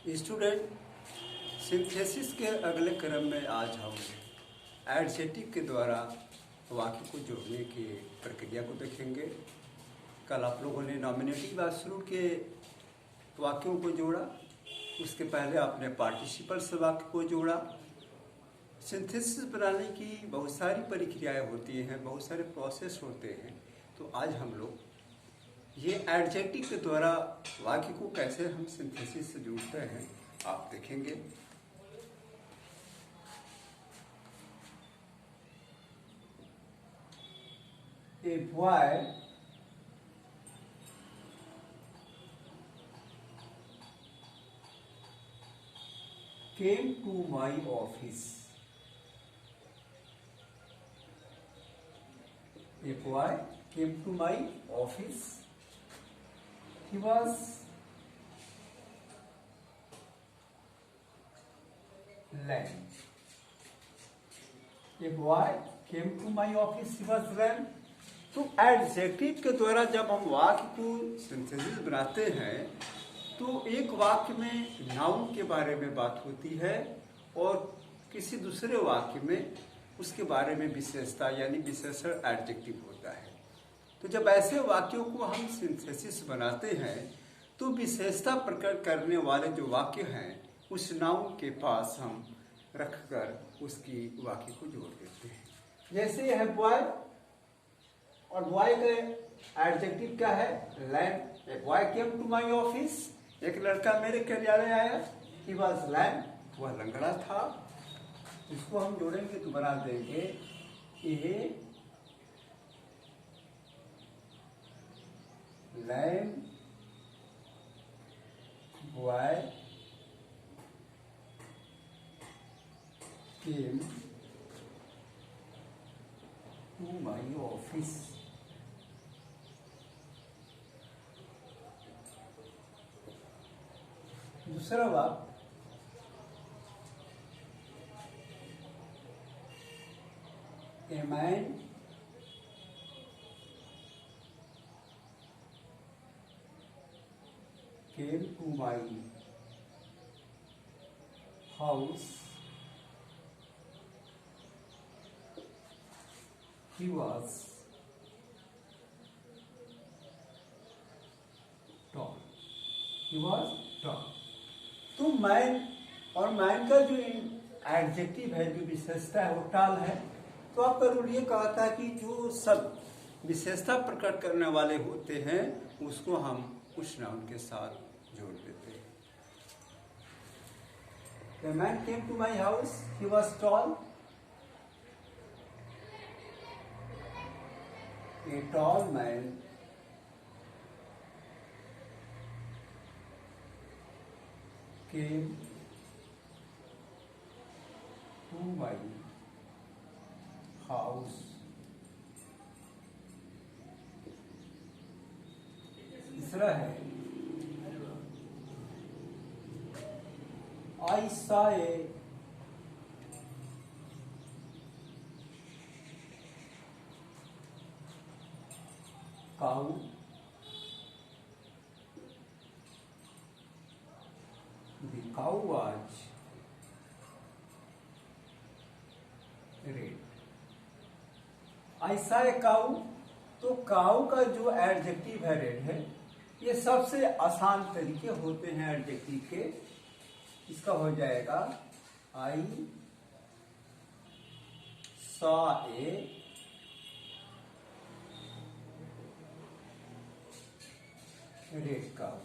Student, synthesis के अगले क्रम में आज हम एडजेक्टिव के द्वारा वाक्य को जोड़ने की प्रक्रिया को देखेंगे। कल आप लोगों ने नॉमिनेटिव या शुरू के वाक्यों को जोड़ा, उसके पहले आपने पार्टिसिपल से वाक्य को जोड़ा। सिंथेसिस बनाने की बहुत सारी प्रक्रियाएं होती हैं, बहुत सारे प्रोसेस होते हैं। तो आज हम लोग ये एडजेक्टिव के द्वारा वाक्य को कैसे हम सिंथेसिस से जोड़ते हैं आप देखेंगे। A boy came to my office. A boy came to my office. He was lame. A boy came to my office. He was lame. तो एडजेक्टिव के द्वारा जब हम वाक्य को सिंथेसिस बनाते हैं तो एक वाक्य में नाउन के बारे में बात होती है और किसी दूसरे वाक्य में उसके बारे में विशेषता यानी विशेषण एडजेक्टिव होता है। तो जब ऐसे वाक्यों को हम सिंथेसिस बनाते हैं तो विशेषता प्रकट करने वाले जो वाक्य हैं उस नाउन के पास हम रखकर उसकी वाक्य को जोड़ देते हैं। जैसे यह बॉय, और बॉय का एडजेक्टिव क्या है? Lamb. A boy came to my office, एक लड़का मेरे कार्यालय आया। ही वाज लैम, वह लंगड़ा था। इसको हम जोड़ेंगे तो बना देंगे a lame boy came to my office. दूसरा वाक्य, a man came to my house. He was tall. He was tall. तो मैन और मैन का जो एडजेक्टिव है, जो विशेषता है वो टाल है। तो आपका रूल ये कहता है कि जो सब विशेषता प्रकट करने वाले होते हैं उसको हम उस नाउन के साथ जोड़ देते हैं। The man came to my house. He was tall. A tall man came to my house. तीसरा है, I saw a cow the cow was red. I saw a cow, तो काऊ का जो एडजेक्टिव है रेड है। ये सबसे आसान तरीके होते हैं एडजेक्टिव के। इसका हो जाएगा आई सॉ ए रेड काऊ।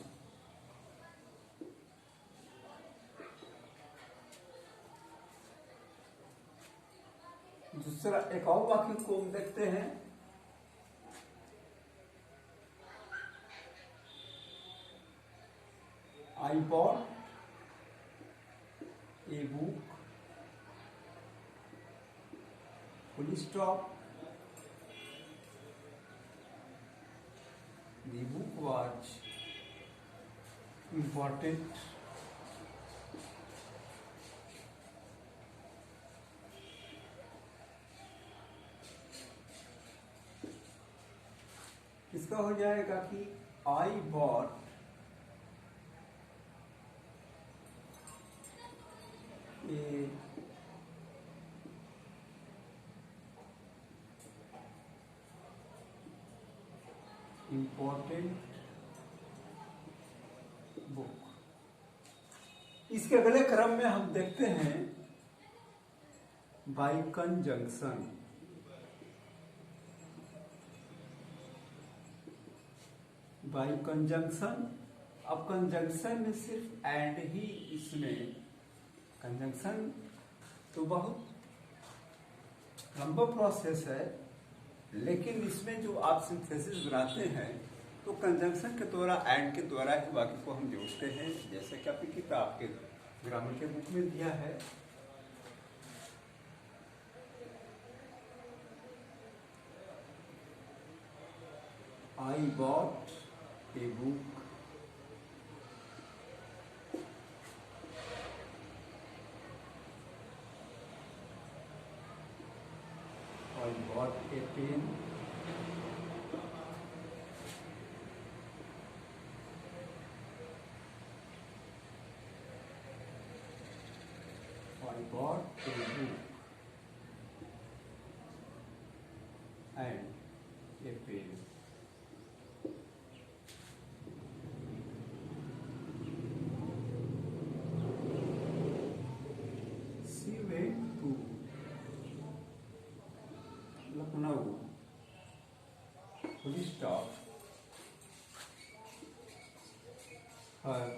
दूसरा एक और वाक्य को हम देखते हैं। I bought a book, full stop. The book was important. इसका हो जाएगा कि I bought A important book. इसके अगले क्रम में हम देखते हैं बाय कंजंक्शन। बाय कंजंक्शन, अब कंजंक्शन में सिर्फ एंड ही, इसमें कंजंक्शन तो बहुत लंबा प्रोसेस है, लेकिन इसमें जो आप सिंथेसिस बनाते हैं तो कंजंक्शन के द्वारा, एंड के द्वारा ही वाक्य को हम जोड़ते हैं, जैसे कि आपकी किताब के ग्रामर के बुक में दिया है। I bought a book I bought a pen. I bought a book and a pen. She went to Lucknow. Full stop. Her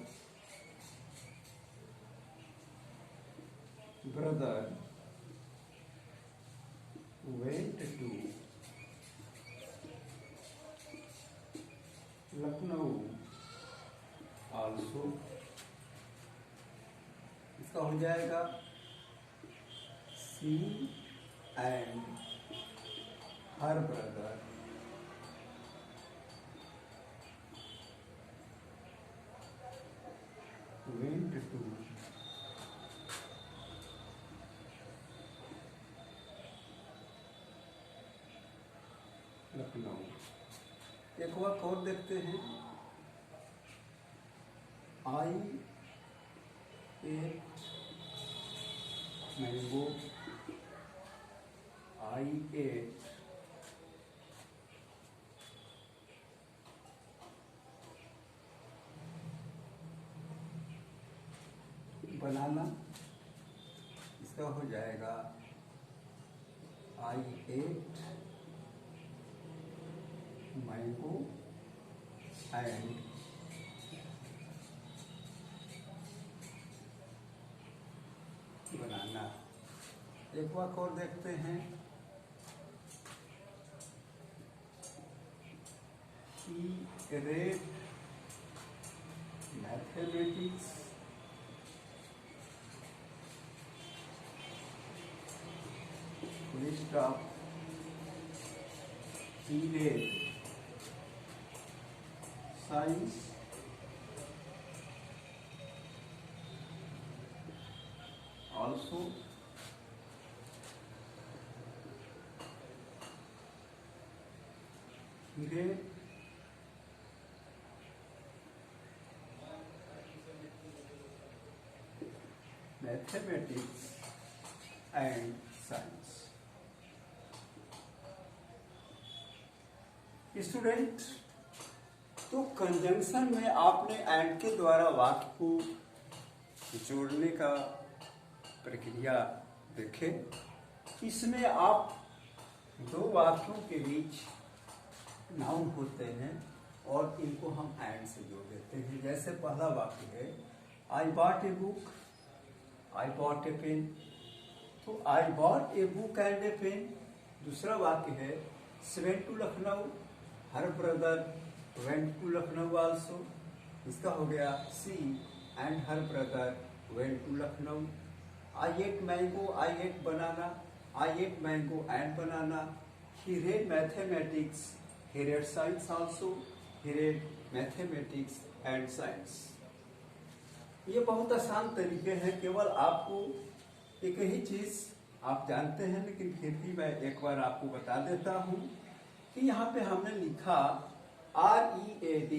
brother went to Lucknow also. इसका हो जाएगा she and her brother went to Lucknow. एक वाक्य और देखते हैं, आई ate mango, I ate बनाना। इसका हो जाएगा आई एट मैंगो एंड बनाना। एक वाक्य और देखते हैं, he read mathematics list of he read science also he read mathematics and science। Student, तो कंजंक्शन में आपने एंड के द्वारा वाक्य को जोड़ने का प्रक्रिया देखे। इसमें आप दो वाक्यों के बीच नाउन होते हैं और इनको हम एंड से जोड़ देते हैं। जैसे पहला वाक्य है I bought a book, I bought a pen, तो I bought a book and a pen. दूसरा वाक्य है she went to Lucknow, her brother went to Lucknow also. इसका हो गया she and her brother went to Lucknow. I ate mango, I ate banana, I ate mango and banana. He read mathematics, he read science also, he read mathematics and science. ये बहुत आसान तरीके हैं, केवल आपको एक ही चीज आप जानते हैं, लेकिन फिर भी मैं एक बार आपको बता देता हूं कि यहाँ पे हमने लिखा READ,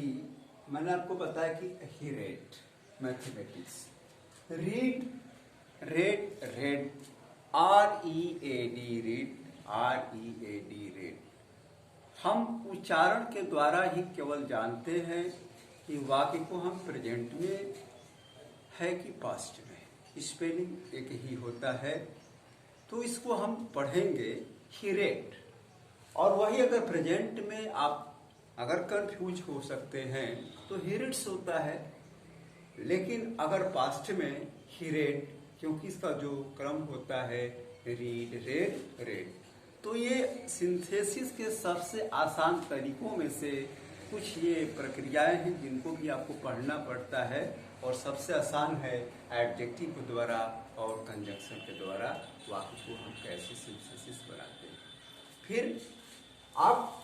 मैंने आपको बताया कि he read mathematics, read read, read, R-E-A-D, read, R-E-A-D, read. हम उच्चारण के द्वारा ही केवल जानते हैं कि वाक्य को हम प्रेजेंट में है कि पास्ट में, स्पेलिंग एक ही होता है। तो इसको हम पढ़ेंगे ही रेड, और वही अगर प्रेजेंट में आप अगर कंफ्यूज हो सकते हैं तो ही रीड्स होता है, लेकिन अगर पास्ट में ही रेड, क्योंकि इसका जो क्रम होता है रीड, रेड, रेड। तो ये सिंथेसिस के सबसे आसान तरीकों में से कुछ ये प्रक्रियाएं हैं जिनको भी आपको पढ़ना पड़ता है, और सबसे आसान है एडजेक्टिव के द्वारा और कंजंक्शन के द्वारा वाक्य को हम कैसे सिंथेसिस बनाते हैं। फिर आप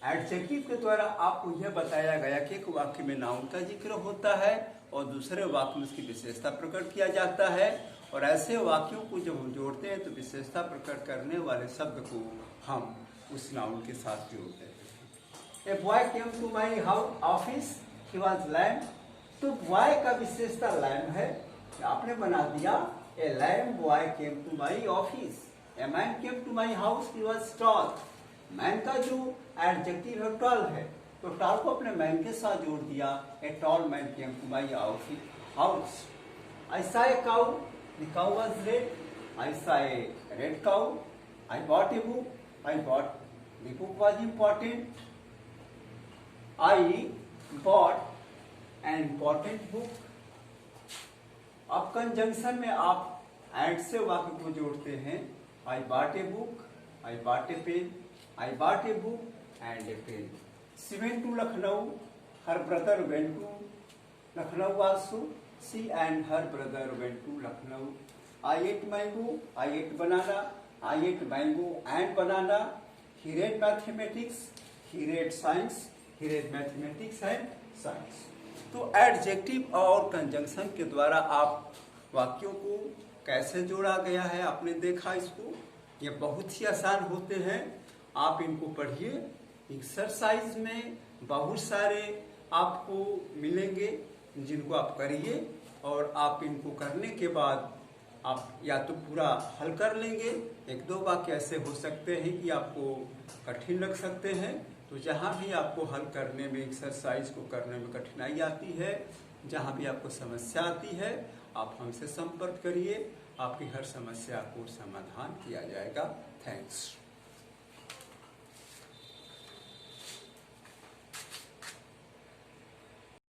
एडजेक्टिव के द्वारा आपको यह बताया गया कि एक वाक्य में नाउन का जिक्र होता है और दूसरे वाक्य में उसकी विशेषता प्रकट किया जाता है, और ऐसे वाक्यों को जब हम जोड़ते हैं तो विशेषता प्रकट करने वाले शब्द को हम उस नाउन के साथ जोड़ते हैं। A boy came to my house office, he was lame. तो बॉय का विशेषता लैम है, आपने बना दिया a lame boy came to my office. A man came to my house, he was tall. Man का जो एडजेक्टिव है टॉल है, तो टॉल को अपने मैन के साथ जोड़ दिया, a tall man came to my house. I saw a cow, the cow was red. I saw a red cow. I bought a book, I bought, the book was important. I bought an important book. अब conjunction में आप and से वाक्य को जोड़ते हैं, I bought a book, I bought a pen, I bought a book and a pen. She went to Lucknow, her brother went to Lucknow also. She and her brother went to Lucknow. I ate mango, I ate banana, I ate mango and banana. He read mathematics, he read science, he read mathematics and science. तो adjective और conjunction के द्वारा आप वाक्यों को कैसे जोड़ा गया है आपने देखा इसको। ये बहुत ही आसान होते हैं, आप इनको पढ़िए। एक्सरसाइज में बहुत सारे आपको मिलेंगे जिनको आप करिए, और आप इनको करने के बाद आप या तो पूरा हल कर लेंगे। एक दो वाक्य ऐसे हो सकते हैं कि आपको कठिन लग सकते हैं, तो जहाँ भी आपको हल करने में, एक्सरसाइज को करने में कठिनाई आती है, जहाँ भी आपको समस्या आती है, आप हमसे संपर्क करिए। आपकी हर समस्या को समाधान किया जाएगा। थैंक्स।